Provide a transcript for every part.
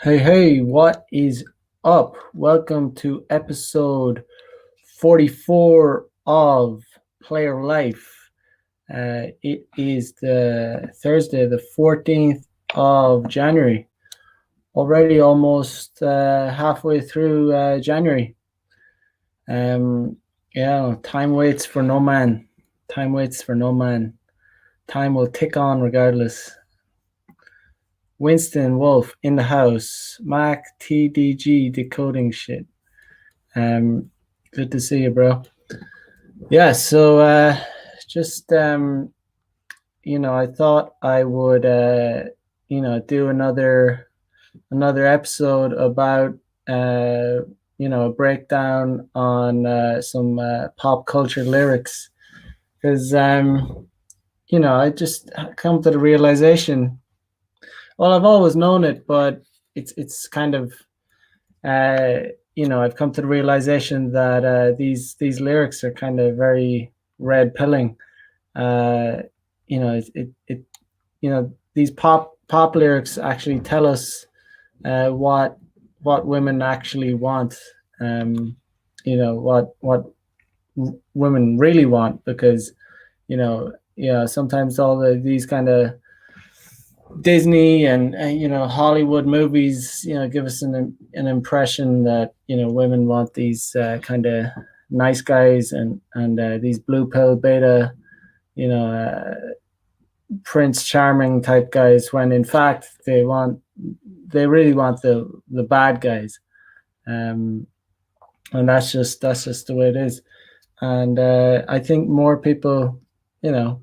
Hey, what is up? Welcome to episode 44 of Player Life. It is the Thursday, the 14th of January. Already almost halfway through January. Yeah, time waits for no man. Time waits for no man. Time will tick on regardless. Winston Wolf in the house. Mac TDG decoding shit. Good to see you, bro. Yeah, so just I thought I would do another episode about a breakdown on some pop culture lyrics because I just come to the realization. Well, I've always known it, but it's kind of I've come to the realization that these lyrics are kind of very red pilling. Uh, these pop lyrics actually tell us what women actually want. What women really want, because sometimes these kind of Disney and Hollywood movies give us an impression that women want these kind of nice guys and these blue pill beta Prince Charming type guys, when in fact they really want the bad guys, and that's just the way it is. And I think more people, I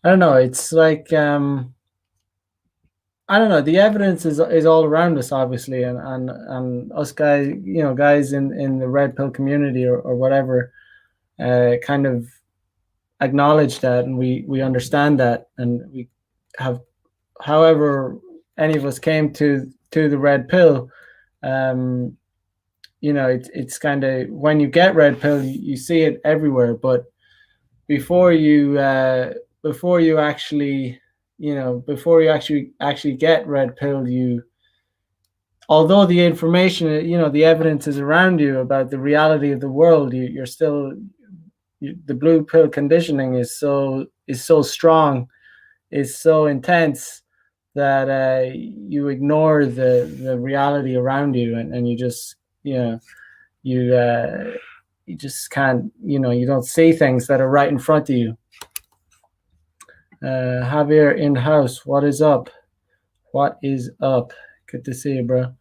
don't know, it's like I don't know. The evidence is all around us, obviously, and us guys, guys in the red pill community or whatever, kind of acknowledge that, and we understand that, and we have, however, any of us came to the red pill. It's kind of, when you get red pill, you see it everywhere, but before you actually before you actually get red pill, although the information, the evidence is around you about the reality of the world, you're still, the blue pill conditioning is so strong, is so intense, that you ignore the reality around you, and you just you just can't, you don't see things that are right in front of you. Javier in house, what is up? What is up? Good to see you, bro.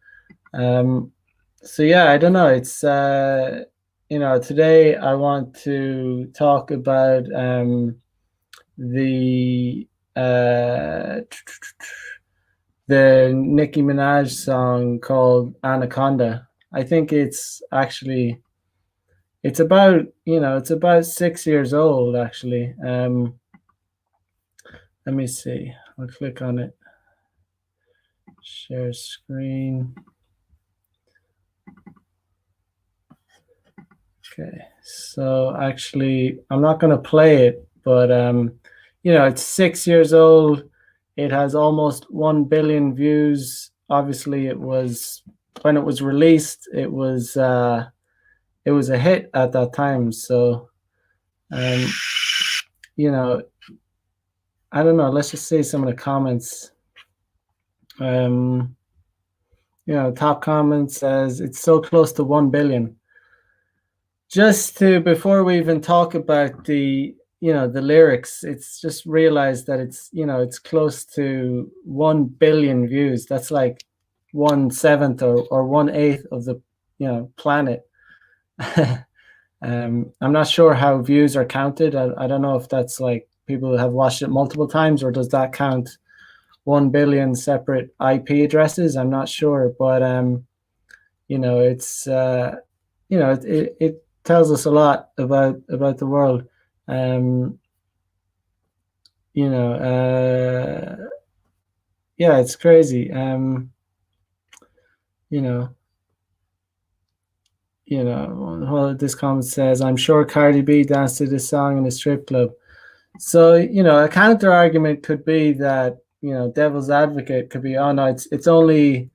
So yeah, I don't know. It's today I want to talk about the the Nicki Minaj song called Anaconda. I think it's about 6 years old, actually. Let me see. I'll click on it. Share screen. Okay, so actually, I'm not going to play it, but it's 6 years old. It has almost 1 billion views. Obviously, when it was released, it was a hit at that time. So, I don't know. Let's just see some of the comments. Top comment says it's so close to 1 billion. Before we even talk about the lyrics, it's just realized that it's close to 1 billion views. That's like 1/7 or 1/8 of the planet. I'm not sure how views are counted. I don't know if that's like people have watched it multiple times, or does that count 1 billion separate IP addresses? I'm not sure, but it's it tells us a lot about the world. Yeah, it's crazy. This comment says, I'm sure Cardi B danced to this song in a strip club. So, a counter argument could be that, devil's advocate could be, oh no, it's only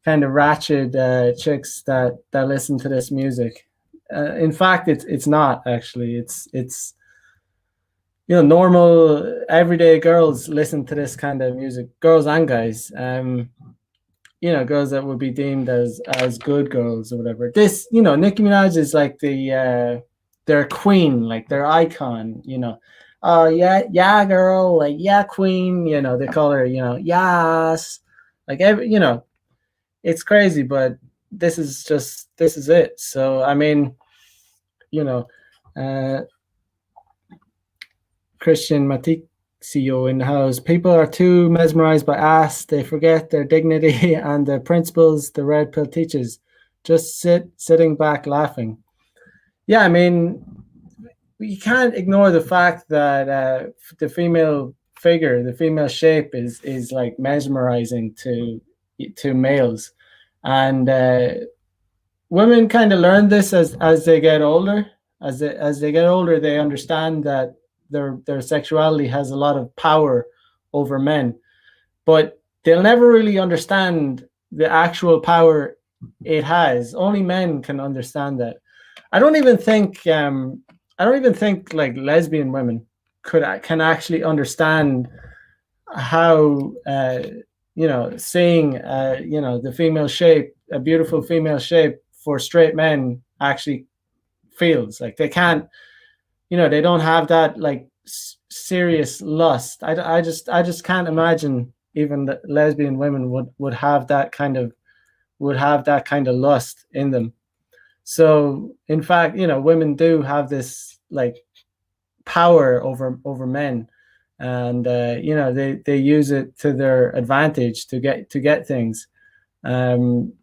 kind of ratchet chicks that listen to this music. In fact, it's not actually. It's normal everyday girls listen to this kind of music, girls and guys. Girls that would be deemed as good girls or whatever. This, Nicki Minaj is like their queen, like their icon. Oh yeah, yeah, girl, like yeah, queen. They call her, yes, like every, it's crazy, but this is it. So I mean, you know, uh, Christian Matixio in the house. People are too mesmerized by ass. They forget their dignity and the principles the red pill teaches. Just sitting back laughing. Yeah, I mean, you can't ignore the fact that the female figure, the female shape is like mesmerizing to males, and women kind of learn this as they get older. As they get older, they understand that their sexuality has a lot of power over men, but they'll never really understand the actual power it has. Only men can understand that. I don't even think like lesbian women can actually understand how seeing the female shape, a beautiful female shape for straight men actually feels. Like they can't, they don't have that like serious lust. I just can't imagine even that lesbian women would have that kind of lust in them. So in fact, women do have this like power over men, and they use it to their advantage to get things. um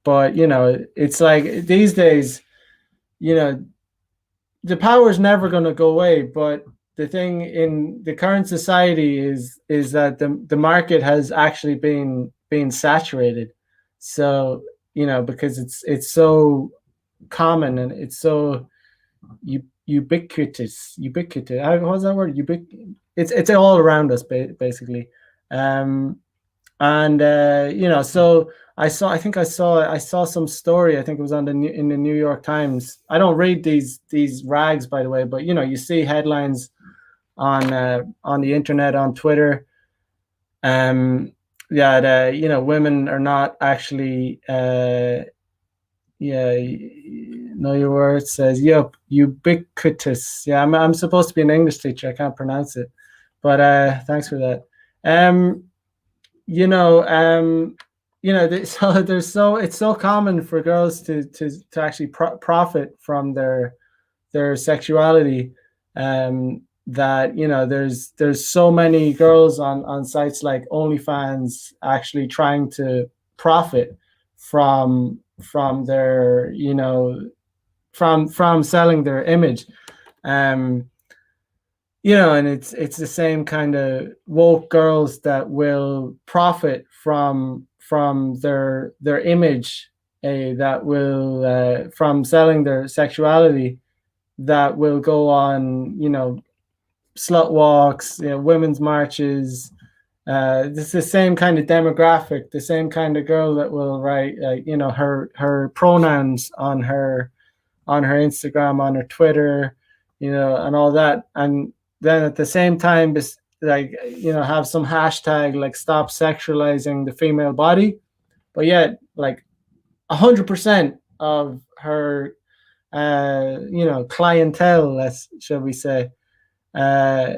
but it's like these days, you know the power is never going to go away, but the thing in the current society is that the market has actually been saturated. So because it's so common, and it's so ubiquitous. What's that word? It's all around us, basically. um and so I think I saw some story. I think it was in the New York Times. I don't read these rags, by the way, but you see headlines on the internet, on Twitter. Yeah, women are not actually yeah, know your word. It says, yep, ubiquitous. Yeah, I'm supposed to be an English teacher. I can't pronounce it, but thanks for that. Um, you know, um, so it's so common for girls to actually profit from their sexuality. That there's so many girls on sites like OnlyFans actually trying to profit from their from selling their image. um and it's the same kind of woke girls that will profit from their image, that will from selling their sexuality, that will go on slut walks, women's marches. It's the same kind of demographic, the same kind of girl that will write her pronouns on her Instagram, on her Twitter, and all that. And then at the same time, like have some hashtag like stop sexualizing the female body, but yet like 100% of her clientele, let's shall we say, uh,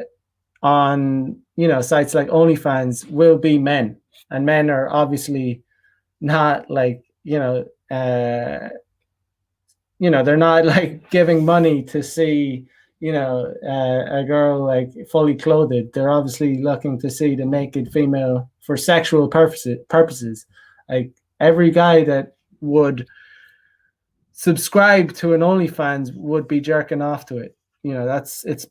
on sites like OnlyFans will be men, and men are obviously not like they're not like giving money to see a girl like fully clothed. They're obviously looking to see the naked female for sexual purposes. Like every guy that would subscribe to an OnlyFans would be jerking off to it. It's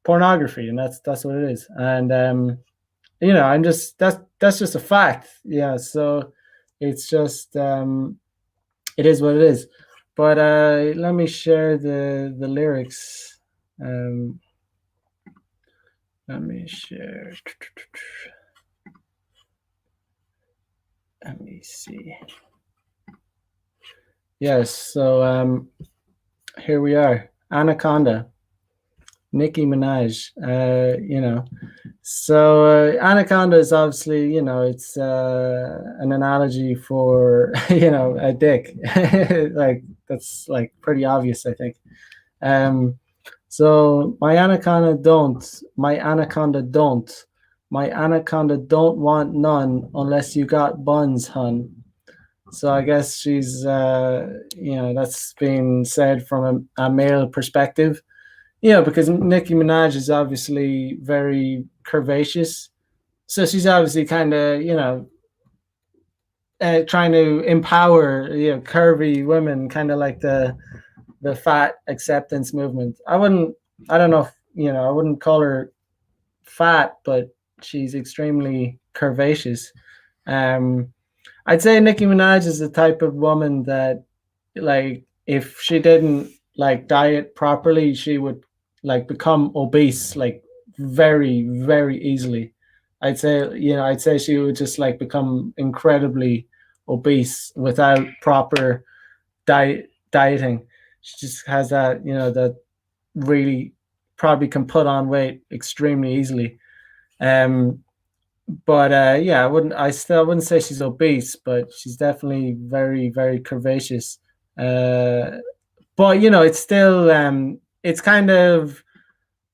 pornography, and that's what it is. And I'm just that's just a fact. Yeah, so it's just it is what it is. But let me share the lyrics. Um, let me share. Let me see. Yes. So here we are, Anaconda, Nicki Minaj. Anaconda is obviously, it's an analogy for a dick. Like that's like pretty obvious, I think. Um, so my anaconda don't want none unless you got buns, hun. So I guess she's, that's being said from a male perspective. Because Nicki Minaj is obviously very curvaceous. So she's obviously kind of, trying to empower, curvy women, kind of like the fat acceptance movement. I don't know if, I wouldn't call her fat, but she's extremely curvaceous. Um, I'd say Nicki Minaj is the type of woman that, like, if she didn't like diet properly, she would like become obese like very, very easily. I'd say she would just like become incredibly obese without proper dieting. She just has that, that really probably can put on weight extremely easily. Um, but yeah, I wouldn't say she's obese, but she's definitely very, very curvaceous. Uh, but it's still it's kind of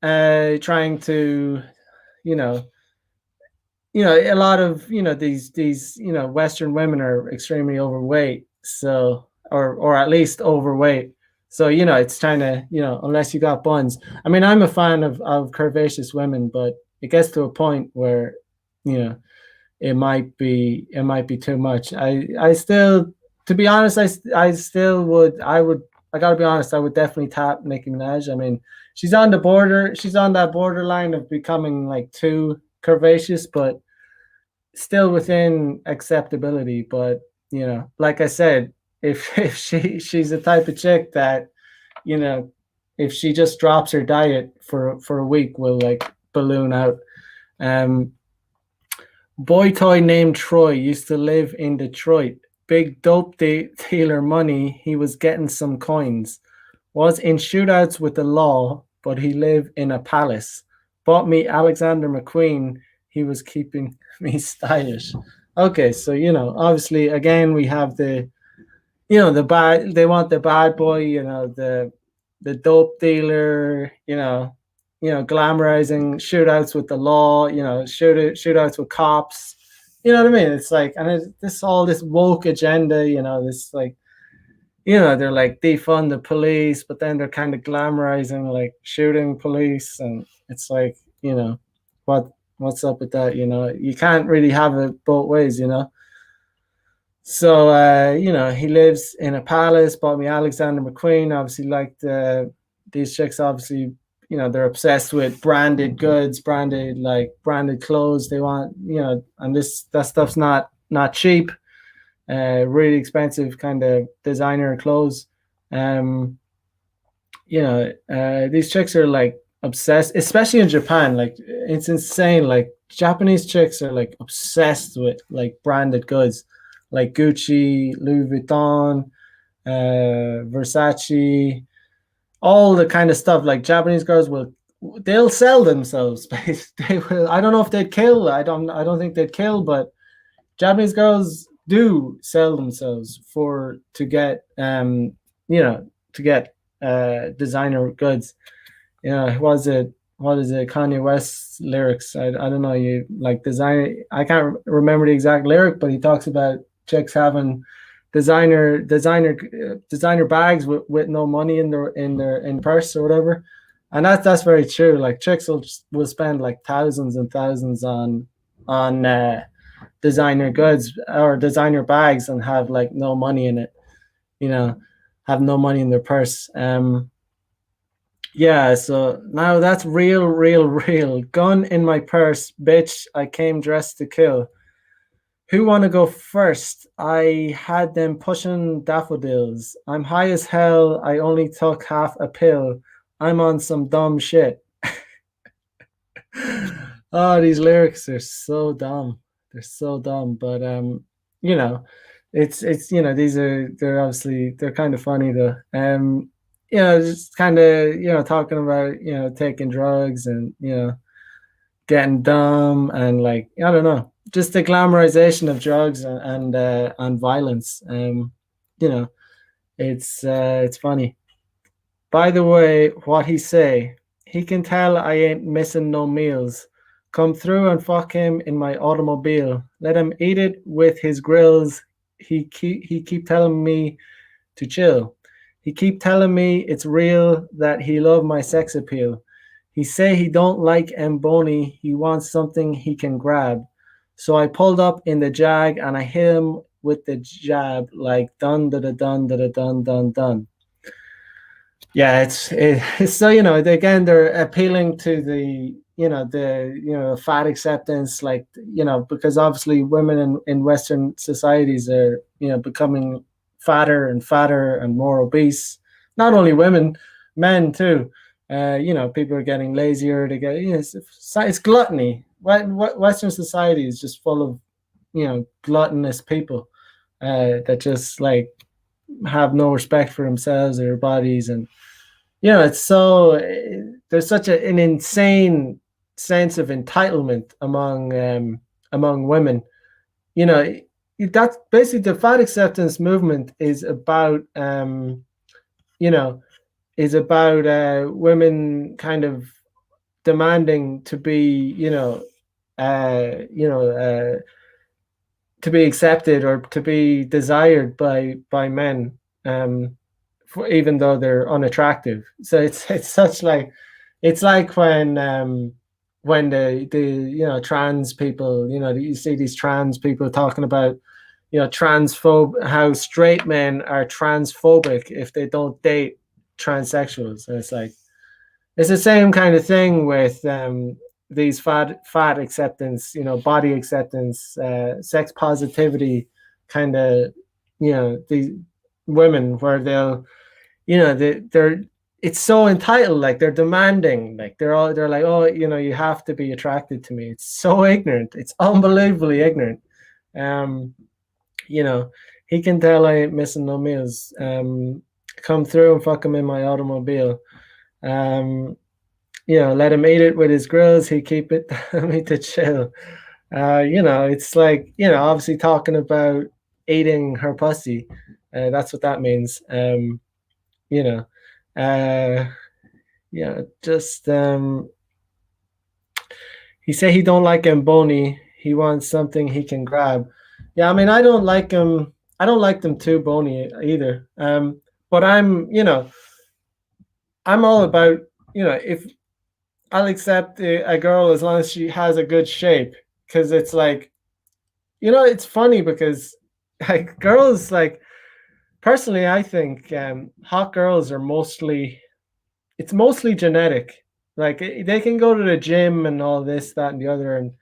trying to, you know, a lot of these Western women are extremely overweight, so or at least overweight. So it's trying to, unless you got buns. I mean, I'm a fan of curvaceous women, but it gets to a point where you know it might be too much. I still, to be honest, I still would I would I gotta be honest, I would definitely tap Nicki Minaj. I mean, she's on that borderline of becoming like too curvaceous, but still within acceptability. But like I said, if if she's the type of chick that, you know, if she just drops her diet for a week, will like balloon out. Um, Boy toy named Troy used to live in Detroit. Big dope dealer money, he was getting some coins. Was in shootouts with the law, but he lived in a palace. Bought me Alexander McQueen, he was keeping me stylish. Okay, so obviously again we have the bad, they want the bad boy, the dope dealer, glamorizing shootouts with the law, shootouts with cops. You know what I mean? It's like, and this all this woke agenda, this like, they're like defund the police, but then they're kind of glamorizing like shooting police, and it's like, what what's up with that? You can't really have it both ways. So he lives in a palace. Bought me Alexander McQueen. Obviously, like these chicks, obviously, they're obsessed with branded goods, branded clothes. They want, and that stuff's not cheap. Really expensive kind of designer clothes. Um, these chicks are like obsessed, especially in Japan. Like it's insane. Like Japanese chicks are like obsessed with like branded goods, like Gucci, Louis Vuitton, Versace, all the kind of stuff. Like Japanese girls they'll sell themselves. They will. I don't know if they'd kill. I don't think they'd kill, but Japanese girls do sell themselves to get to get designer goods. What is it, Kanye West's lyrics? I don't know, you like design, I can't remember the exact lyric, but he talks about chicks having designer bags with no money in purse or whatever. And that's very true. Like chicks will spend like thousands and thousands on designer goods or designer bags and have like no money in it, you know, have no money in their purse. Yeah, so now that's real, real, real. Gun in my purse, bitch. I came dressed to kill. Who want to go first? I had them pushing daffodils. I'm high as hell. I only took half a pill. I'm on some dumb shit. Oh, these lyrics are so dumb. They're so dumb. But you know, It's they're obviously they're kind of funny though. Just kind of talking about taking drugs and getting dumb and like I don't know, just the glamorization of drugs and violence. You know, it's funny. By the way, what he say? He can tell I ain't missing no meals. Come through and fuck him in my automobile. Let him eat it with his grills. He keep telling me to chill. He keep telling me it's real that he love my sex appeal. He say he don't like Mboni. He wants something he can grab. So I pulled up in the Jag and I hit him with the jab like dun da da dun da da dun dun dun. Yeah, it's so again they're appealing to the fat acceptance, like because obviously women in Western societies are becoming fatter and fatter and more obese. Not only women, men too. People are getting lazier. They get it's gluttony. Western society is just full of gluttonous people that just like have no respect for themselves or their bodies. And it's so there's such an insane sense of entitlement among women. You know, that's basically the fat acceptance movement is about you know women kind of demanding to be uh, you know uh, to be accepted or to be desired by men. Even though they're unattractive. So it's such like it's like when the trans people, you see these trans people talking about transphobe how straight men are transphobic if they don't date transsexuals. And it's like it's the same kind of thing with these fat acceptance, body acceptance, sex positivity kind of these women where they're it's so entitled, like they're demanding, like they're like, oh, you have to be attracted to me. It's so ignorant, it's unbelievably ignorant. um you know he can tell I ain't missing no meals. Come through and fuck him in my automobile. um Let him eat it with his grills. He keep it me to chill. It's like obviously talking about eating her pussy. That's what that means. You know uh just he say he don't like bony. He wants something he can grab. Yeah, I mean, I don't like them too bony either. But I'm all about if I'll accept a girl as long as she has a good shape, because it's like it's funny because like girls, like, personally I think hot girls are mostly it's mostly genetic. Like they can go to the gym and all this, that, and the other, and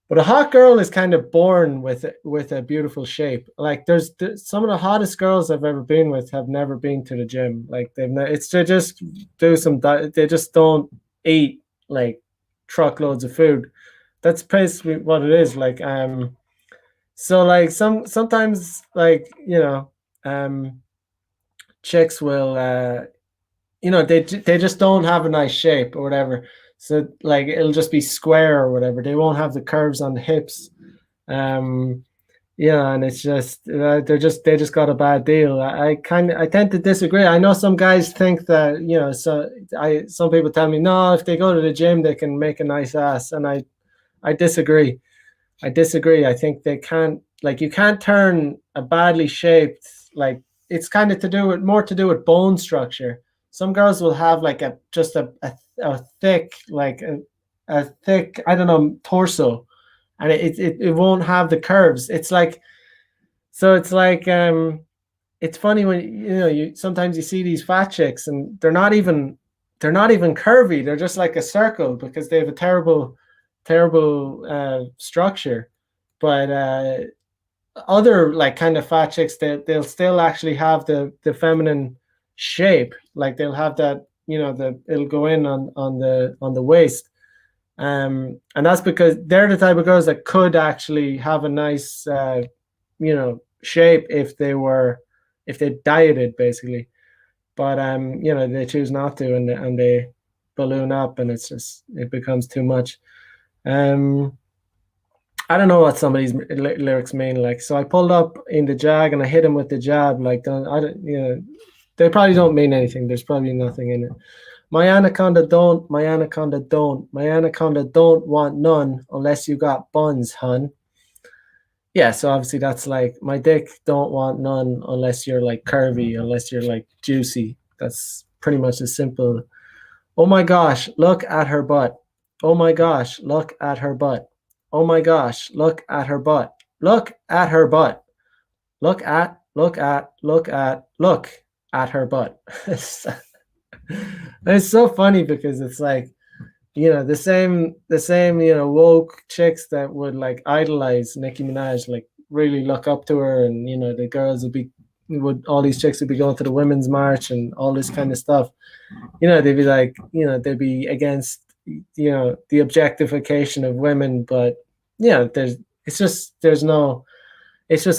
but a hot girl is kind of born with a beautiful shape. Like there's some of the hottest girls I've ever been with have never been to the gym. Like it's they just do some they just don't eat like truckloads of food. That's basically what it is. Like so like sometimes like um chicks will they just don't have a nice shape or whatever. So like it'll just be square or whatever. They won't have the curves on the hips. Um, and it's just they just got a bad deal. I tend to disagree. I know some guys think that some people tell me no, if they go to the gym they can make a nice ass, and I disagree. I disagree. I think they can't, like, you can't turn a badly shaped, like, it's kind of to do with more to do with bone structure. Some girls will have like a thick, like a thick, I don't know, torso, and it won't have the curves. It's like, so it's like it's funny when you sometimes you see these fat chicks and they're not even curvy. They're just like a circle because they have a terrible structure. But other like kind of fat chicks, they'll still actually have the feminine shape. Like they'll have that, it'll go in on the waist. And that's because they're the type of girls that could actually have a nice shape if they dieted basically. But they choose not to, and they balloon up, and it becomes too much. Um, I don't know what some of these lyrics mean. Like, so I pulled up in the jag and I hit him with the jab. Like, I don't, they probably don't mean anything. There's probably nothing in it. My anaconda don't, my anaconda don't, my anaconda don't want none unless you got buns, hun. Yeah, so obviously that's like my dick don't want none unless you're like curvy, unless you're like juicy. That's pretty much as simple. Oh my gosh, look at her butt. Oh my gosh, look at her butt. Oh my gosh, look at her butt. Look at her butt. Look at her butt. It's so funny because it's like, the same woke chicks that would like idolize Nicki Minaj, like really look up to her, and the girls would all these chicks would be going to the women's march and all this kind of stuff. They'd be like, they'd be against the objectification of women, but it's just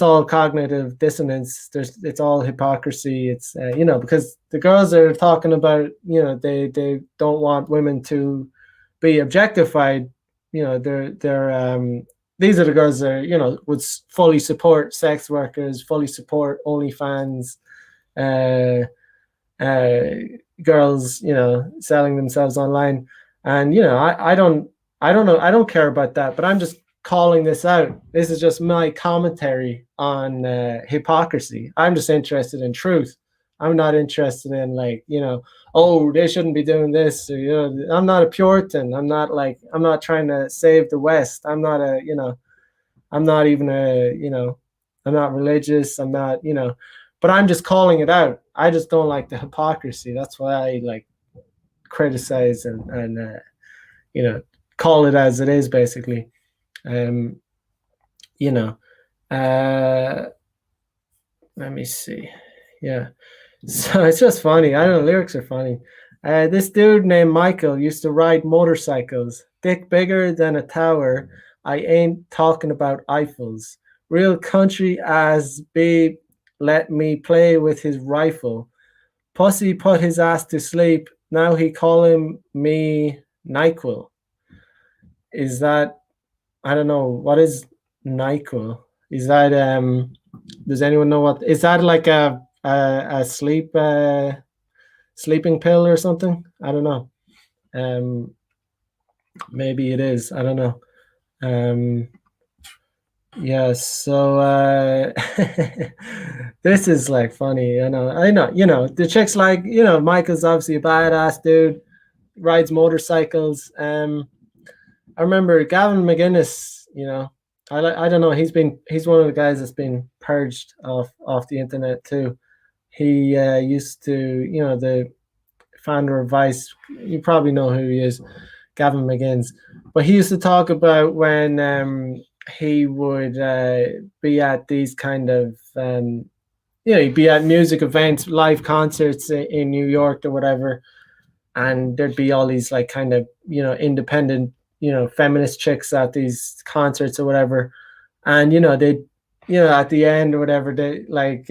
all cognitive dissonance. It's all hypocrisy. It's because the girls are talking about, they don't want women to be objectified. They're these are the girls that would fully support sex workers, fully support OnlyFans, uh, uh, girls, selling themselves online. And I don't know, I don't care about that, but I'm just calling this out. This is just my commentary on hypocrisy. I'm just interested in truth. I'm not interested in like, oh, they shouldn't be doing this. Or, I'm not a Puritan. I'm not trying to save the West. I'm not even I'm not religious. I'm not, but I'm just calling it out. I just don't like the hypocrisy. That's why I like criticize and call it as it is, basically. Um, you know, uh, let me see. Yeah. So it's just funny. I don't know, lyrics are funny. This dude named Michael used to ride motorcycles, dick bigger than a tower. I ain't talking about Eiffels. Real country as babe, let me play with his rifle. Pussy put his ass to sleep. Now he calling me NyQuil. Is that, I don't know, what is NyQuil? Is that does anyone know what is that, like a sleeping pill or something? I don't know. Um Maybe it is. I don't know. Um yeah, so this is like funny, the chick's like, Michael's obviously a badass dude, rides motorcycles. I remember Gavin McInnes, I don't know, he's one of the guys that's been purged off the internet too. He used to, the founder of Vice, you probably know who he is, Gavin McInnes. But he used to talk about when he would be at these kind of, he'd be at music events, live concerts in New York or whatever, and there'd be all these like kind of, independent, feminist chicks at these concerts or whatever. And, they, at the end or whatever, they like,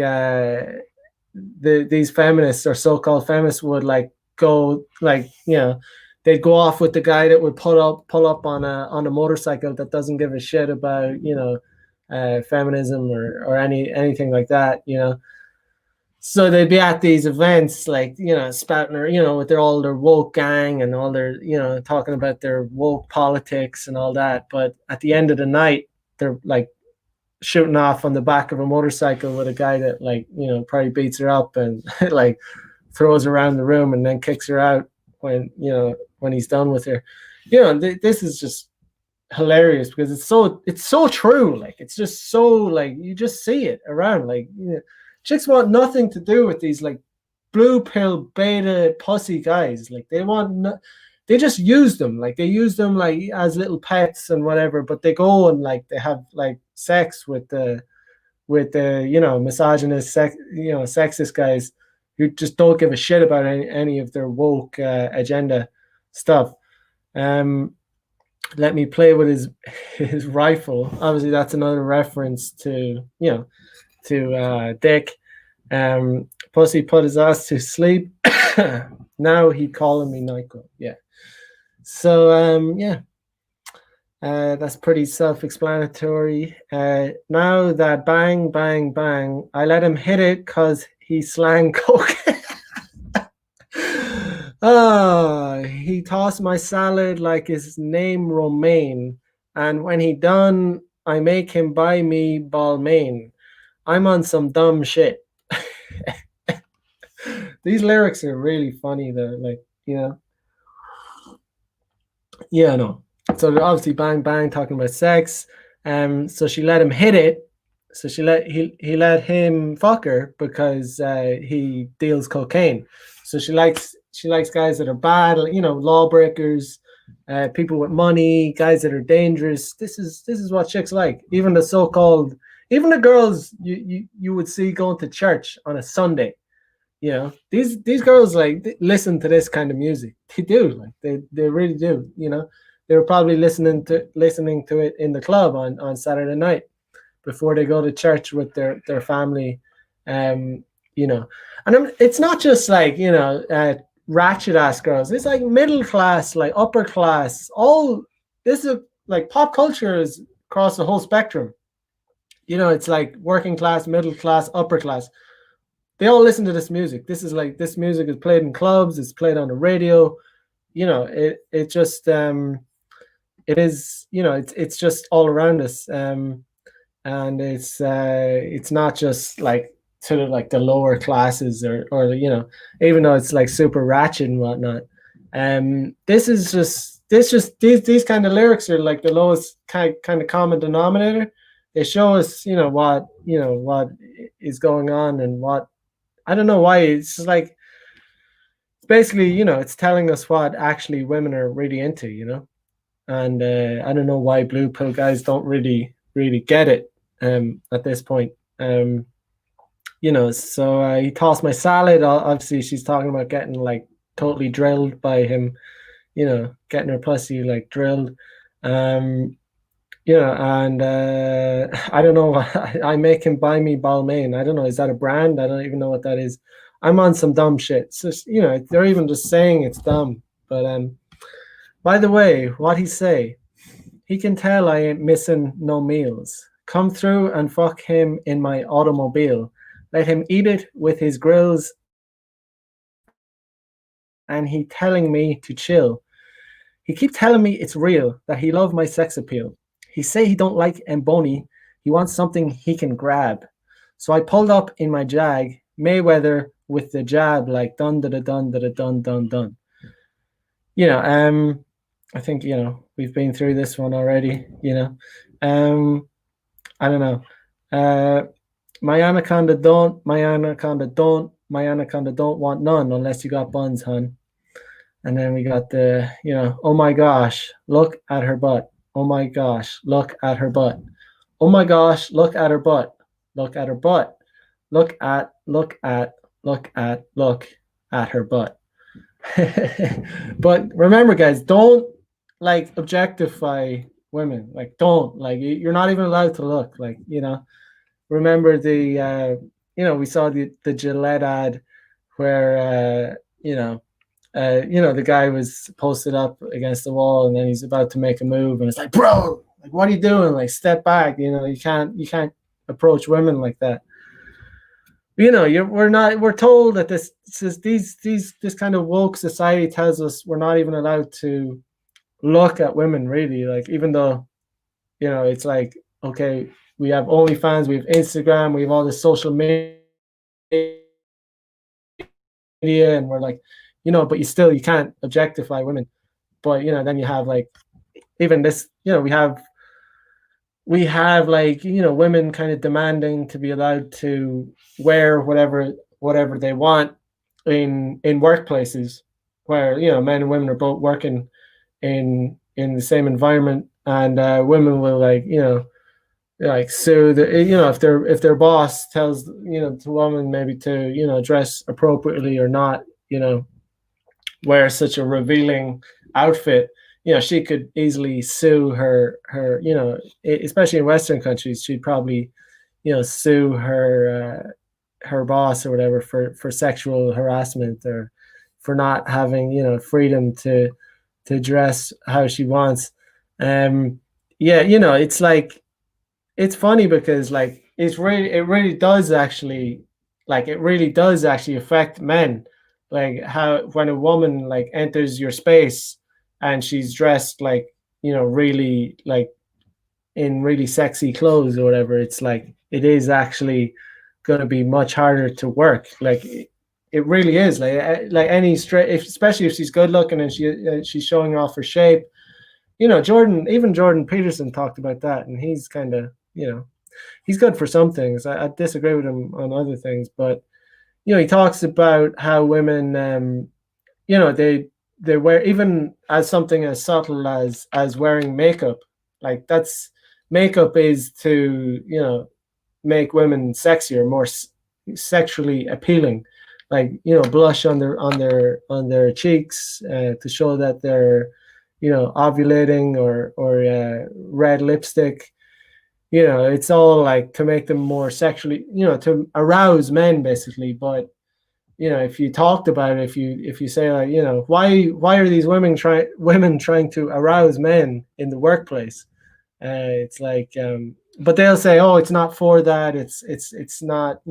these feminists or so-called feminists would like go like, they'd go off with the guy that would pull up on a motorcycle that doesn't give a shit about feminism or anything like that. So they'd be at these events like, spouting, or with all their woke gang and all their, talking about their woke politics and all that. But at the end of the night, they're like shooting off on the back of a motorcycle with a guy that like, probably beats her up and like throws her around the room and then kicks her out when he's done with her. This is just hilarious because it's so true. Like, it's just so, like, you just see it around. Like, chicks want nothing to do with these like blue pill beta pussy guys. Like, they just use them. Like, they use them like as little pets and whatever, but they go and like they have like sex with the misogynist, sexist guys who just don't give a shit about any of their woke agenda stuff. let me play with his rifle. Obviously, that's another reference to Dick. Pussy put his ass to sleep. Now he calling me Nyquil. Yeah. So yeah, that's pretty self-explanatory. Now that bang, bang, bang, I let him hit it because he slang coke. Oh, he tossed my salad like his name Romaine. And when he done, I make him buy me Balmain. I'm on some dumb shit. These lyrics are really funny though. Like, yeah, no. So they're obviously bang bang talking about sex. So she let him hit it. So he let him fuck her because he deals cocaine. So she likes guys that are bad, lawbreakers, people with money, guys that are dangerous. This is what chicks like. Even the so-called, even the girls you would see going to church on a Sunday. These girls like listen to this kind of music. They do, like they really do. They were probably listening to it in the club on Saturday night before they go to church with their family. um and it's not just like ratchet ass girls. It's like middle class, like upper class. All this is like pop culture is across the whole spectrum. It's like working class, middle class, upper class. They all listen to this music. This music is played in clubs. It's played on the radio. It just it is. It's just all around us. And it's not just like to like the lower classes or even though it's like super ratchet and whatnot. These kind of lyrics are like the lowest kind of common denominator. They show us what is going on and what. I don't know why. It's just like it's basically it's telling us what actually women are really into. And I don't know why blue pill guys don't really get it at this point. So he tossed my salad. Obviously, she's talking about getting like totally drilled by him. Getting her pussy like drilled. And I don't know. I make him buy me Balmain. I don't know. Is that a brand? I don't even know what that is. I'm on some dumb shit. So they're even just saying it's dumb. But by the way, what he say? He can tell I ain't missing no meals. Come through and fuck him in my automobile. Let him eat it with his grills. And he telling me to chill. He keep telling me it's real, that he love my sex appeal. He say he don't like Mboni. He wants something he can grab. So I pulled up in my Jag, Mayweather with the jab, like dun da da dun da da dun dun dun. I think we've been through this one already. I don't know. My anaconda don't, my anaconda don't, my anaconda don't want none unless you got buns, hun. And then we got the, oh my gosh, look at her butt. Oh my gosh, look at her butt. Oh my gosh, look at her butt. Look at her butt. Look at her butt. But remember, guys, don't like objectify women. Like, don't. Like, you're not even allowed to look. Like, remember we saw the Gillette ad where, the guy was posted up against the wall and then he's about to make a move and it's like, bro, like, what are you doing? Like, step back. You can't approach women like that. We're told that this kind of woke society tells us we're not even allowed to look at women, really. Like, even though, it's like, okay, we have OnlyFans, we have Instagram, we have all this social media, and we're like, but you can't objectify women. But then you have like even this, we have like women kind of demanding to be allowed to wear whatever they want in workplaces where men and women are both working in the same environment, and women will like sue if their boss tells the woman maybe to dress appropriately or not wear such a revealing outfit. she could easily sue her, especially in Western countries, she'd probably, sue her boss or whatever for sexual harassment, or for not having, freedom to dress how she wants. Yeah, it's like, it's funny because like it really does actually affect men, like how when a woman like enters your space and she's dressed like, really like in really sexy clothes or whatever, it's like it is actually going to be much harder to work. Like it really is, like any straight, especially if she's good looking and she's showing off her shape. Jordan Peterson talked about that, and he's kind of, he's good for some things. I disagree with him on other things, but he talks about how women, they wear, even as something as subtle as wearing makeup. Like that's makeup is to, make women sexier, more sexually appealing. Like, blush on their cheeks, to show that they're, ovulating, or red lipstick. It's all like to make them more sexually, to arouse men basically. But if you talked about it, if you say, like, why are these women trying to arouse men in the workplace? It's like, but they'll say, oh, it's not for that. It's not,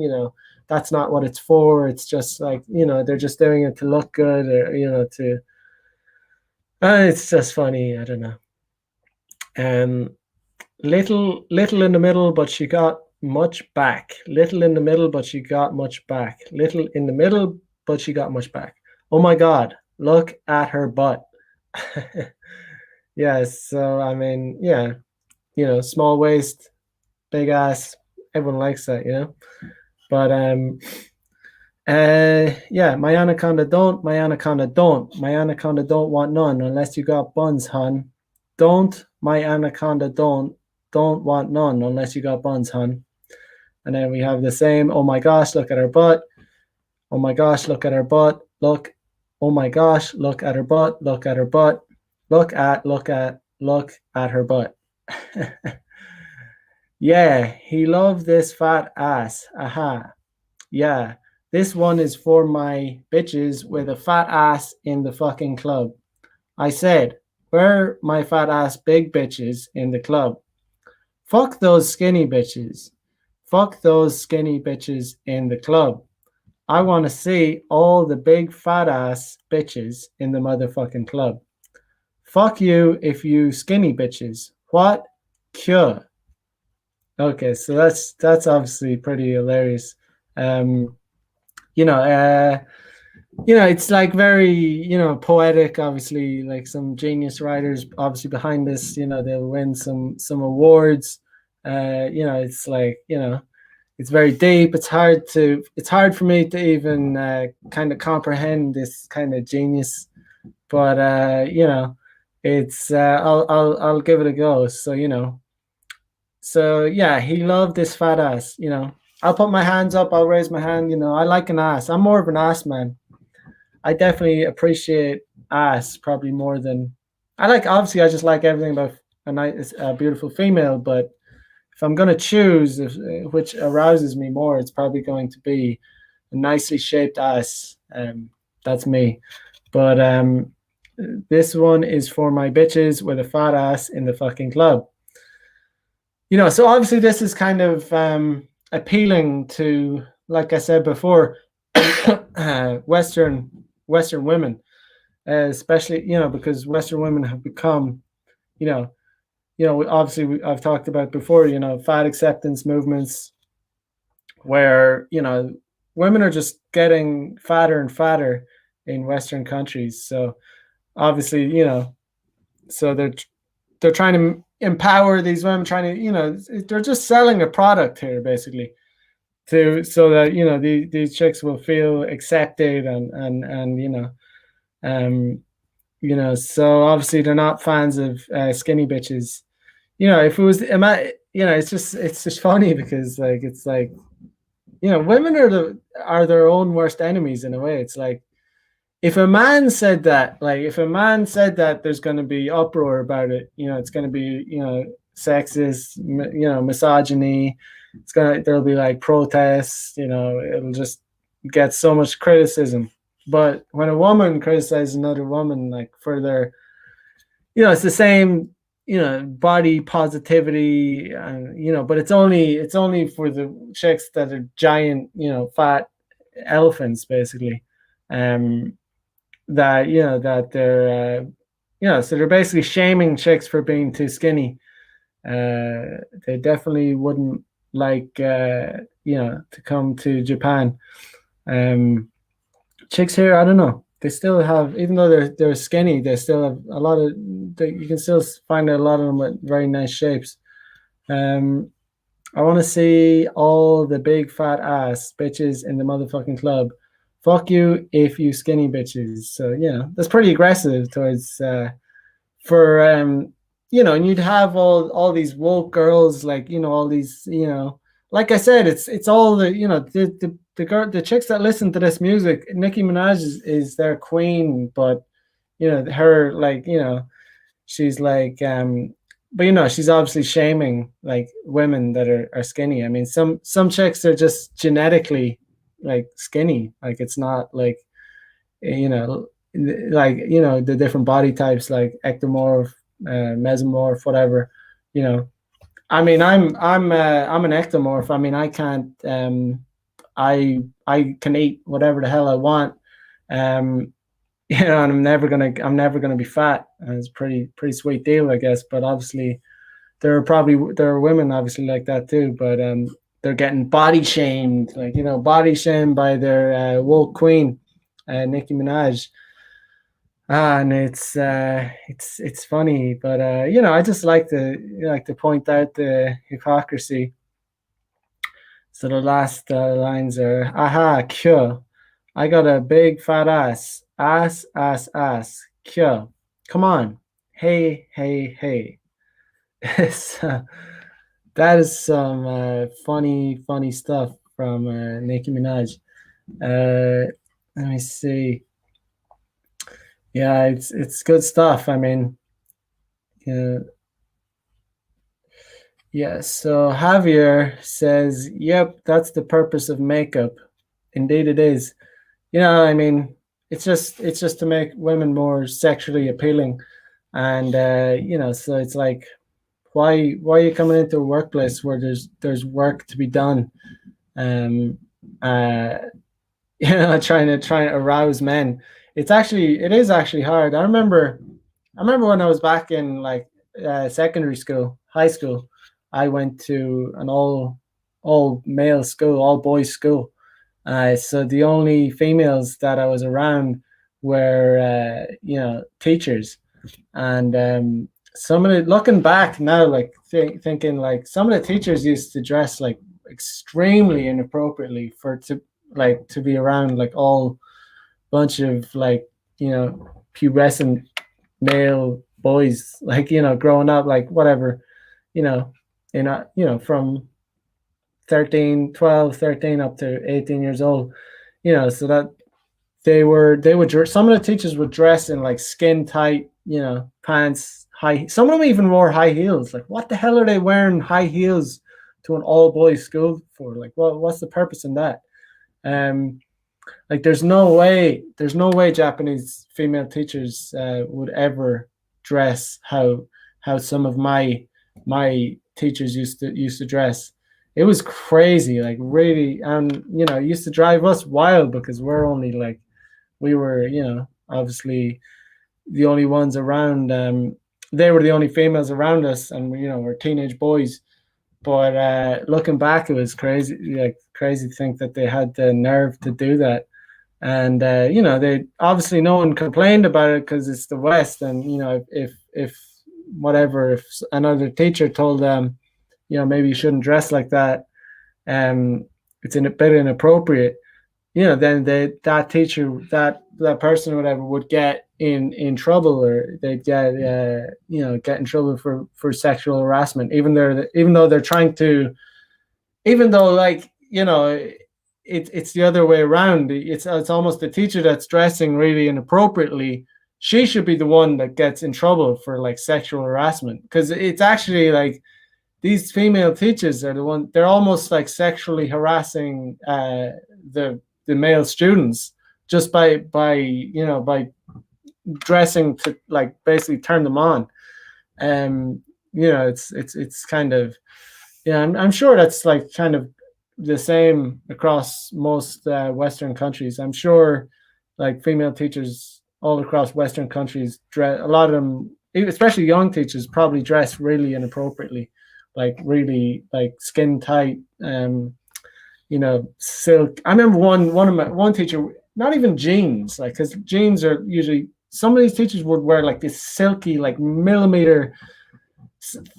that's not what it's for. It's just like, they're just doing it to look good, or to. It's just funny. I don't know. Um, little in the middle, but she got much back. Little in the middle, but she got much back. Little in the middle, but she got much back. Oh my God, look at her butt. Yeah, so I mean, yeah, small waist, big ass. Everyone likes that, But yeah, my anaconda don't want none unless you got buns, hun. Don't, my anaconda don't want none unless you got buns, hun. And then we have the same, oh my gosh, look at her butt. Oh my gosh, look at her butt. Look, oh my gosh, look at her butt. Look at her butt. Look at her butt. Yeah, he loved this fat ass. Aha. Yeah, this one is for my bitches with a fat ass in the fucking club. I said, where my fat ass big bitches in the club? Fuck those skinny bitches. Fuck those skinny bitches in the club. I want to see all the big fat ass bitches in the motherfucking club. Fuck you if you skinny bitches. What? Cure. Okay, so that's obviously pretty hilarious. Um, you know, uh, it's like very, poetic. Obviously, like some genius writers, obviously behind this. They'll win some awards. It's like, it's very deep. It's hard for me to even kind of comprehend this kind of genius. But it's I'll give it a go. So yeah, he loved this fat ass. I'll put my hands up. I'll raise my hand. I like an ass. I'm more of an ass man. I definitely appreciate ass probably more than I like. Obviously, I just like everything about a beautiful female. But if I'm gonna choose, which arouses me more, it's probably going to be a nicely shaped ass. That's me. But this one is for my bitches with a fat ass in the fucking club. So obviously this is kind of appealing to, like I said before, Western women, especially, because Western women have become, you know, obviously I've talked about before, fat acceptance movements, where women are just getting fatter and fatter in Western countries. So obviously, so they're trying to empower these women, trying to, they're just selling a product here basically, so that these chicks will feel accepted, and so obviously they're not fans of skinny bitches. If it was it's just funny because like it's like women are their own worst enemies in a way. It's like if a man said that, like if a man said that, there's going to be uproar about it. It's going to be sexist, misogyny. There'll be like protests. It'll just get so much criticism. But when a woman criticizes another woman, like for their, it's the same, body positivity, and but it's only for the chicks that are giant, fat elephants, basically. Um, that they're so they're basically shaming chicks for being too skinny. They definitely wouldn't like to come to Japan. Chicks here, I don't know, they still have, even though they're skinny, they still have a lot of, you can still find a lot of them with very nice shapes. I want to see all the big fat ass bitches in the motherfucking club. Fuck you if you skinny bitches. So that's pretty aggressive towards for and you'd have all these woke girls, like all these, like I said, it's all the the chicks that listen to this music. Nicki Minaj is their queen, but her, like she's like but she's obviously shaming like women that are skinny. I mean, some chicks are just genetically like skinny. Like it's not like you know the different body types, like ectomorph, mesomorph, whatever. I mean, I'm an ectomorph. I mean, I can't I can eat whatever the hell I want. um and I'm never gonna be fat, and it's pretty sweet deal, I guess. But obviously there are women obviously like that too, but they're getting body shamed, like body shamed by their woke queen, Nicki Minaj. And it's funny, but I just like to point out the hypocrisy. So the last lines are, aha, cure. I got a big fat ass. Ass, ass, ass. Cure. Come on. Hey, hey, hey. So, that is some funny stuff from Nicki Minaj. Let me see. Yeah, it's good stuff. I mean, yeah. Yeah, so Javier says, "Yep, that's the purpose of makeup. Indeed, it is. I mean, it's just to make women more sexually appealing, and so it's like, why are you coming into a workplace where there's work to be done, um, uh, trying to arouse men? It is actually hard. I remember when I was back in like secondary school, high school. I went to an all male school, all boys school. So the only females that I was around were teachers, and some of the, looking back now, like thinking, like some of the teachers used to dress like extremely inappropriately to be around like all bunch of like pubescent male boys, like growing up, like whatever, you know from 13 up to 18 years old. So that they would some of the teachers would dress in like skin tight pants, high, some of them even wore high heels. Like, what the hell are they wearing high heels to an all boys school for? Like, what's the purpose in that? um like, there's no way Japanese female teachers would ever dress how some of my teachers used to dress. It was crazy, like really. And it used to drive us wild because we were obviously the only ones around. They were the only females around us, and we're teenage boys. But looking back, it was crazy, like crazy to think that they had the nerve to do that. And they obviously, no one complained about it because it's the West. And if whatever, if another teacher told them, maybe you shouldn't dress like that, it's a bit inappropriate, then that teacher, that person or whatever, would get in trouble, or they'd get in trouble for sexual harassment, even though they're trying to, even though, like, it's the other way around. It's almost the teacher that's dressing really inappropriately. She should be the one that gets in trouble for like sexual harassment, because it's actually like these female teachers are the one, they're almost like sexually harassing the male students just by dressing to like basically turn them on. um it's kind of, yeah, I'm sure that's like kind of the same across most Western countries. I'm sure like female teachers all across Western countries dress, a lot of them, especially young teachers, probably dress really inappropriately, like really like skin tight, silk. I remember one teacher, not even jeans, like, because jeans are usually, some of these teachers would wear like this silky, like millimeter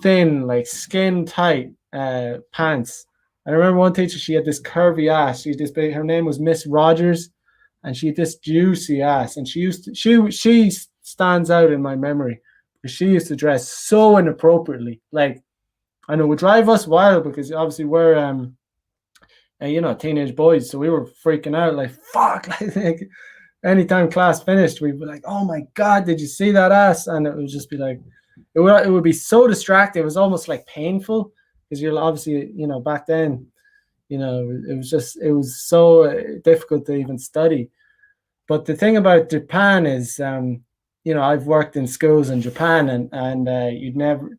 thin, like skin tight pants. I remember one teacher, she had this curvy ass. She had this big, her name was Miss Rogers, and she had this juicy ass. And she stands out in my memory because she used to dress so inappropriately. Like, and it would drive us wild because obviously we're teenage boys, so we were freaking out like fuck. Like anytime class finished, we'd be like, "Oh my god, did you see that ass?" And it would just be like, it would be so distracting. It was almost like painful because you're obviously, back then, it was so difficult to even study. But the thing about Japan is, I've worked in schools in Japan, and you'd never,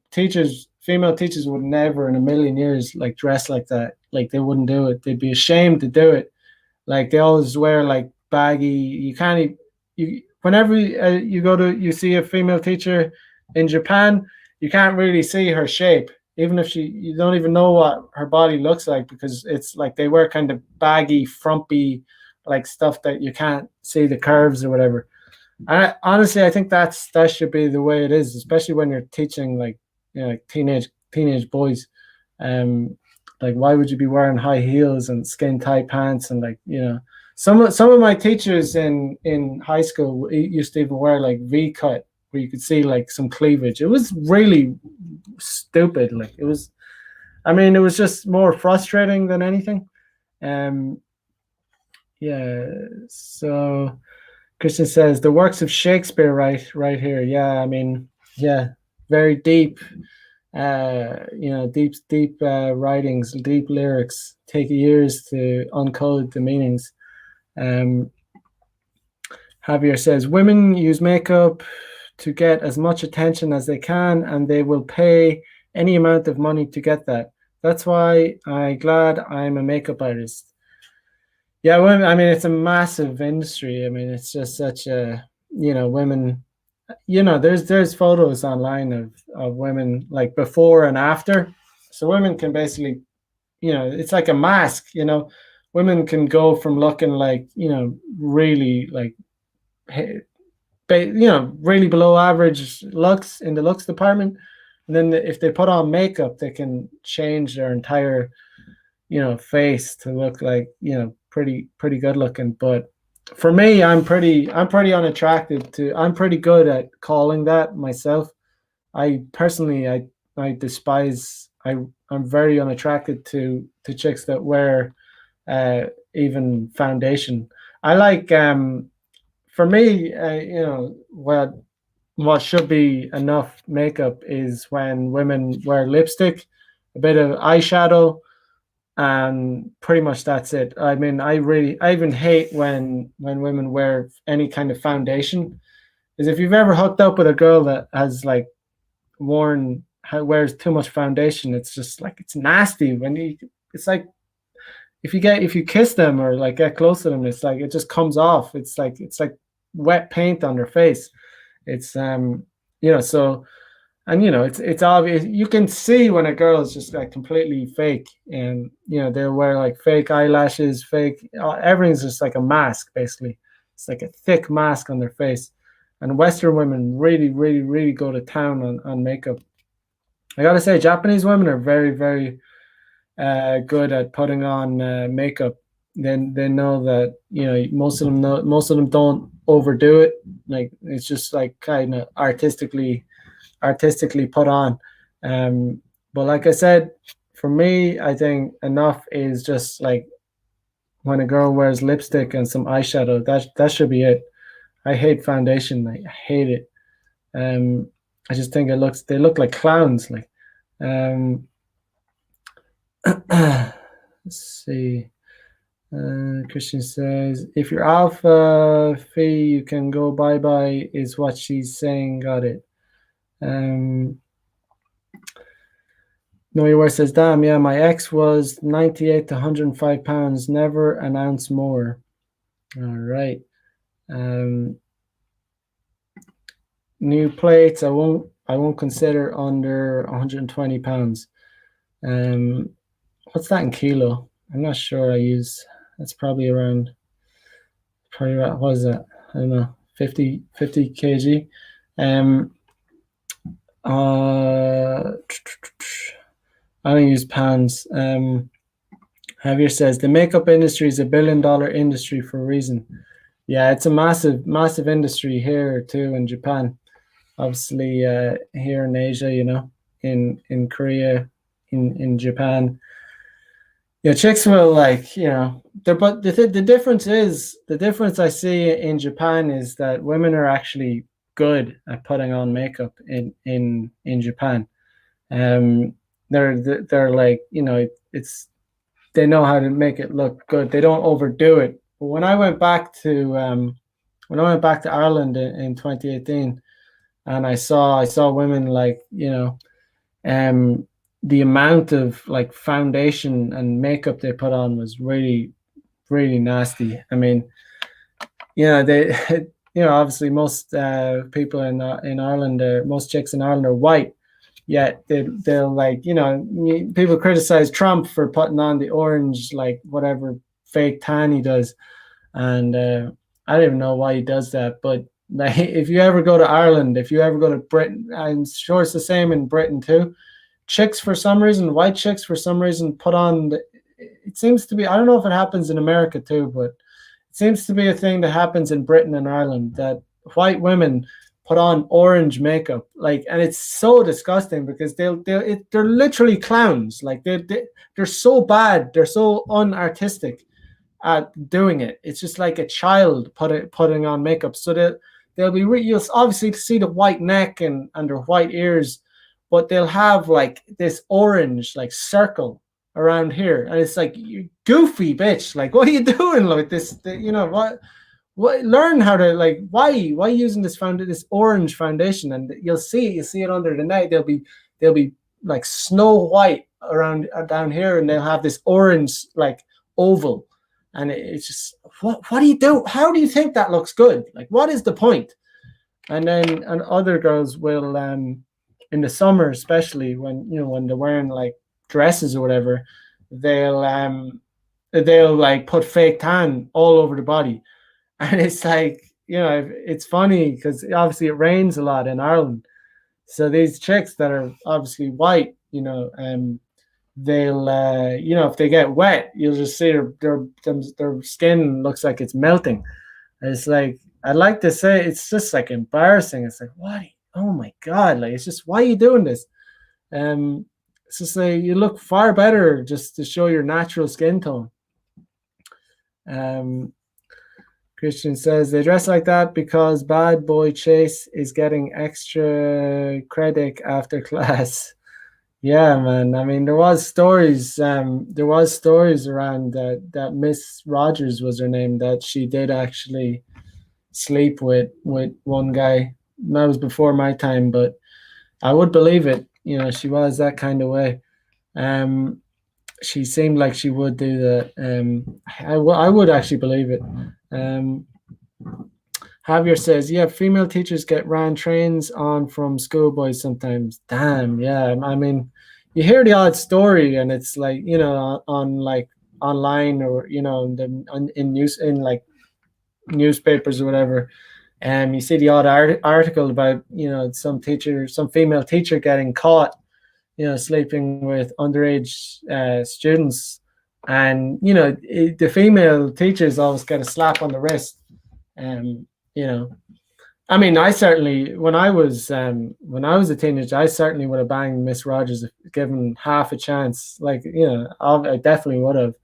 female teachers would never in a million years like dress like that. Like they wouldn't do it. They'd be ashamed to do it. Like they always wear like baggy. You can't. You whenever you see a female teacher in Japan, you can't really see her shape. Even if you don't even know what her body looks like, because it's like they wear kind of baggy, frumpy, like stuff that you can't see the curves or whatever. And honestly, I think that should be the way it is, especially when you're teaching like, like teenage boys. Um, like why would you be wearing high heels and skin tight pants, and like, some of my teachers in high school used to even wear like V cut where you could see like some cleavage. It was really stupid. Like it was, I mean, it was just more frustrating than anything. Um, yeah. So Christian says the works of Shakespeare, right here. Yeah, I mean, yeah, very deep. Deep writings, deep lyrics. Take years to uncode the meanings. Um, Javier says women use makeup to get as much attention as they can, and they will pay any amount of money to get that. That's why I'm glad I'm a makeup artist. Yeah, women, I mean, it's a massive industry. I mean, it's just such a, women, there's photos online of women like before and after. So women can basically, it's like a mask, women can go from looking like, really like, really below average looks in the looks department. And then if they put on makeup, they can change their entire, face to look like, pretty good looking. But for me, I'm pretty unattractive to. I'm pretty good at calling that myself. I personally, I despise. I'm very unattracted to chicks that wear even foundation. I like for me, what should be enough makeup is when women wear lipstick, a bit of eyeshadow, and pretty much that's it. I mean, I even hate when women wear any kind of foundation. Because if you've ever hooked up with a girl that has like wears too much foundation, it's just like it's nasty. It's like if you kiss them or like get close to them, it's like it just comes off. It's like wet paint on their face. It's so, and it's obvious, you can see when a girl is just like completely fake, and they'll wear like fake eyelashes, fake, everything's just like a mask basically. It's like a thick mask on their face. And Western women really, really, really go to town on makeup. I gotta say, Japanese women are very, very good at putting on makeup. Then they know that most of them don't overdo it. Like it's just like kind of artistically put on. But like I said, for me, I think enough is just like when a girl wears lipstick and some eyeshadow. That should be it. I hate foundation. Like, I hate it. Um, I just think they look like clowns. Like, um, let's see. Christian says, if you're alpha fee, you can go bye bye, is what she's saying. Got it. No, your says, damn, yeah, my ex was 98 to 105 pounds, never an ounce more. All right. New plates, I won't consider under 120 pounds. What's that in kilo? I'm not sure. That's probably around what is that? I don't know, 50 kg. I don't use pounds. Javier says the makeup industry is $1 billion industry for a reason. Yeah, it's a massive industry here too in Japan. Obviously, here in Asia, in Korea, in Japan. Yeah, chicks will but the difference I see in Japan is that women are actually good at putting on makeup in Japan. They're like, it's they know how to make it look good. They don't overdo it. But when I went back to Ireland in 2018, and I saw women like, the amount of like foundation and makeup they put on was really, really nasty. I mean, they obviously most people in Ireland, most chicks in Ireland are white, yet they'll like, people criticize Trump for putting on the orange, like whatever fake tan he does, and I don't even know why he does that. But like, if you ever go to Ireland, if you ever go to Britain, I'm sure it's the same in Britain too. White chicks for some reason put on. It seems to be. I don't know if it happens in America too, but it seems to be a thing that happens in Britain and Ireland, that white women put on orange makeup, like, and it's so disgusting because they're literally clowns. Like they're so bad, they're so unartistic at doing it. It's just like a child putting on makeup. So they'll be you'll obviously see the white neck and their white ears, but they'll have like this orange like circle around here, and it's like, you goofy bitch, like, what are you doing like this? What learn how to, like, why using this orange foundation? And you'll see it under the night. They'll be like snow white around down here, and they'll have this orange like oval, and it's just, what do you do? How do you think that looks good? Like, what is the point? And other girls will in the summer, especially when they're wearing like dresses or whatever, they'll like put fake tan all over the body. And it's like, it's funny because obviously it rains a lot in Ireland. So these chicks that are obviously white, they'll, if they get wet, you'll just see their skin looks like it's melting. And it's like, I'd like to say, it's just like embarrassing. It's like, what? Oh my God. Like, it's just, why are you doing this? It's just like, you look far better just to show your natural skin tone. Christian says they dress like that because bad boy Chase is getting extra credit after class. Yeah, man. I mean, there was stories around that Miss Rogers was her name, that she did actually sleep with one guy. That was before my time, but I would believe it. She was that kind of way. She seemed like she would do that. I would actually believe it. Javier says, yeah, female teachers get ran trains on from schoolboys sometimes. Damn, yeah. I mean, you hear the odd story, and it's like, on like online, or in like newspapers or whatever, and you see the odd article about some female teacher getting caught sleeping with underage students, and the female teachers always get a slap on the wrist. I mean, I certainly, when I was a teenager, I certainly would have banged Miss Rogers if given half a chance. Like, I definitely would have.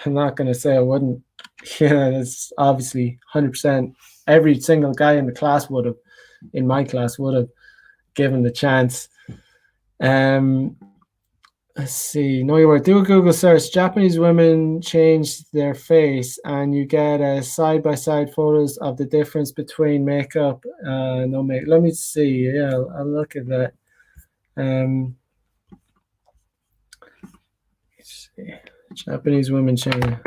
I'm not gonna say I wouldn't. Yeah, it's obviously 100%. Every single guy in the class would have, in my class, would have given the chance. Um, let's see. Know your word. Do a Google search. Japanese women change their face, and you get side by side photos of the difference between makeup, no makeup. Let me see. Yeah, I'll look at that. Let's see. Japanese women change.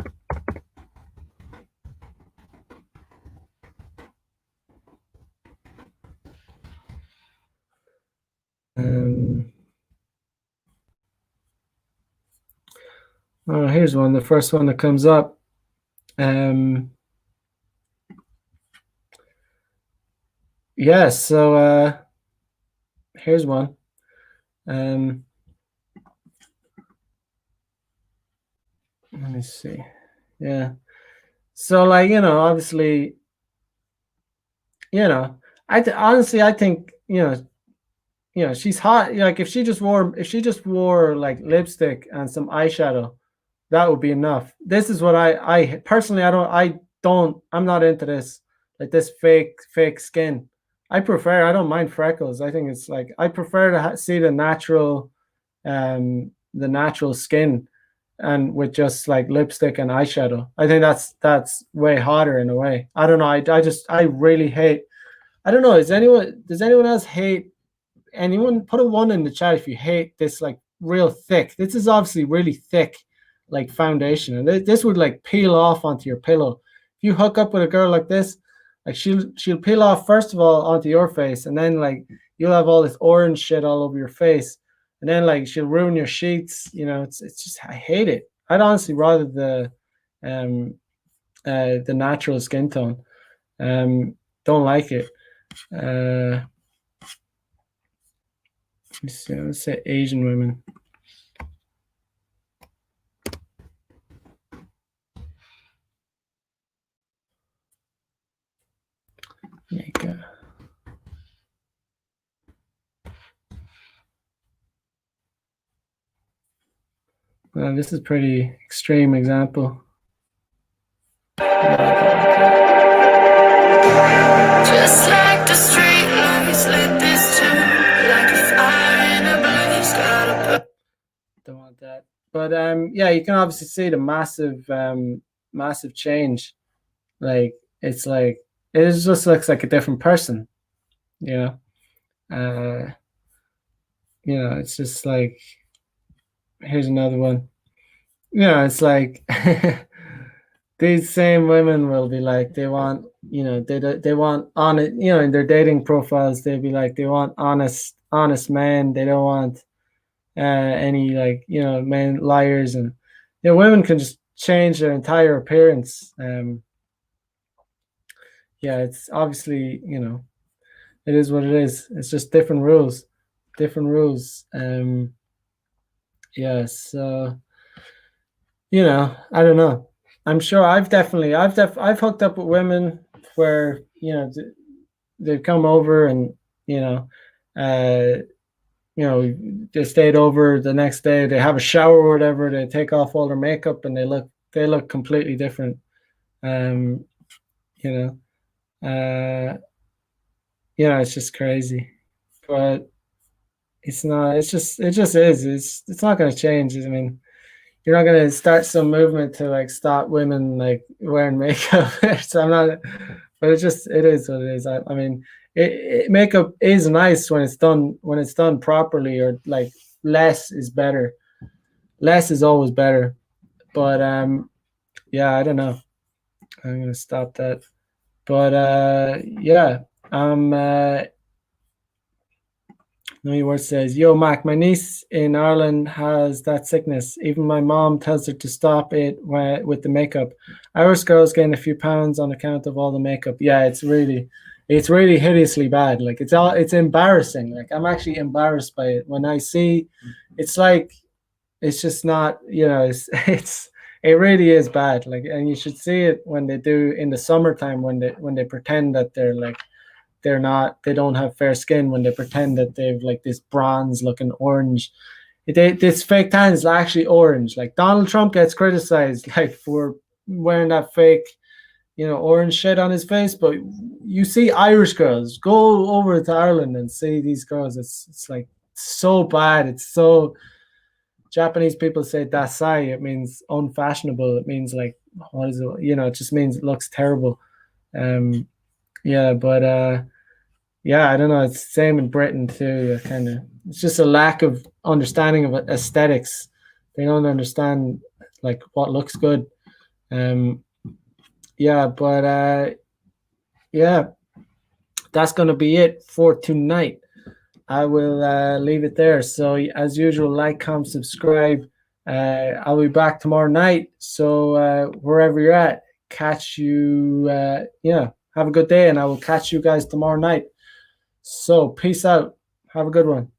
Oh, here's one. The first one that comes up. Yeah, so here's one. Let me see. Yeah. So like, obviously, honestly, I think, she's hot. Like if she just wore like lipstick and some eyeshadow, that would be enough. This is what I personally I'm not into this, like this fake skin. I don't mind freckles. I think it's like I prefer to see the natural skin, and with just like lipstick and eyeshadow. I think that's way hotter in a way. I don't know. I really hate. I don't know. Does anyone else hate? Anyone put a one in the chat if you hate this like real thick. This is obviously really thick, like foundation, and this would like peel off onto your pillow. If you hook up with a girl like this, like she'll peel off first of all onto your face, and then like you'll have all this orange shit all over your face, and then like she'll ruin your sheets. It's just I hate it. I'd honestly rather the natural skin tone. Don't like it. Let's say Asian women. Makeup. Well, this is pretty extreme example. Just like the street lights lit this tune, like a fire in a blaze, gotta don't want that. But yeah, you can obviously see the massive change. Like it just looks like a different person. It's just like here's another one. It's like these same women will be like they want they want on it in their dating profiles they'll be like they want honest men. They don't want any like men liars, and women can just change their entire appearance. Yeah, it's obviously it is what it is. It's just different rules. Yeah, so I don't know. I'm sure I've hooked up with women where they've come over and they stayed over the next day. They have a shower or whatever. They take off all their makeup and they look completely different. It's just crazy, but it's not. It just is. It's not going to change. I mean, you're not going to start some movement to like stop women like wearing makeup. So I'm not, but it is what it is. I mean, makeup is nice when it's done properly, or like less is better. Less is always better. But yeah, I don't know. I'm gonna stop that. But yeah, No Word says, "Yo, Mac, my niece in Ireland has that sickness. Even my mom tells her to stop it with the makeup. Irish girls gain a few pounds on account of all the makeup. Yeah, it's really hideously bad. Like it's embarrassing. Like I'm actually embarrassed by it when I see. It's like it's just not. It really is bad. Like, and you should see it when they do in the summertime when they pretend that they're like." They don't have fair skin when they pretend that they've like this bronze looking orange. This fake tan is actually orange. Like Donald Trump gets criticized like for wearing that fake, orange shit on his face, but you see Irish girls. Go over to Ireland and see these girls. It's like so bad. It's so Japanese people say dasai. It means unfashionable. It means like what is it? It just means it looks terrible. Um, yeah, but yeah, I don't know. It's the same in Britain too. Kind of, it's just a lack of understanding of aesthetics. They don't understand like what looks good. Um, yeah, but yeah, that's gonna be it for tonight. I will leave it there. So as usual, like, comment, subscribe. I'll be back tomorrow night. So wherever you're at, catch you. Yeah, have a good day, and I will catch you guys tomorrow night. So peace out. Have a good one.